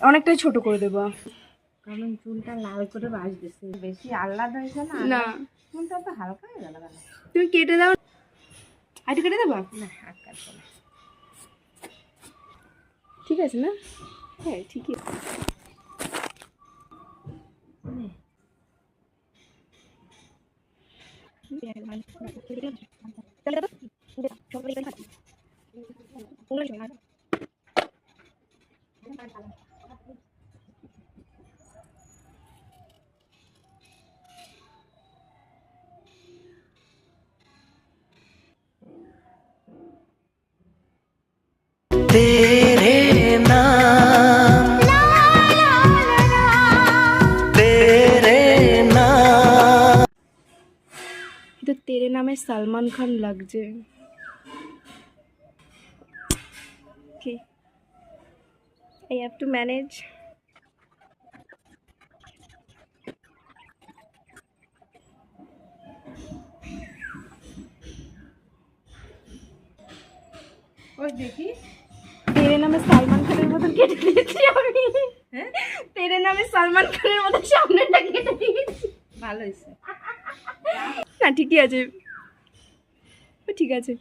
অনেকটাই ছোট করে দেবো, কারণ চুলটা লাল করে বাস দিচ্ছে, বেশি আহ্লাদ হয়েছে না। না চুলটা তো হালকা হয়ে গেল। তুমি কেটে দাও, আইটা কেটে দেবা, না হাত কাটবো না। ঠিক আছে না? হ্যাঁ ঠিকই আছে। तेरे नाम तेरे नाम কিন্তু তেরে নামে সালমান খান লাগছে কি, I have to manage. ওই দেখি তেরে নামে সালমান খানের মতন কেটে দিয়েছি আমি। হ্যাঁ তেরে নামে সালমান খানের মতন সামনেটা কেটে দিয়েছি। ভালো হয়েছে। না ঠিকই আছে, ঠিক আছে।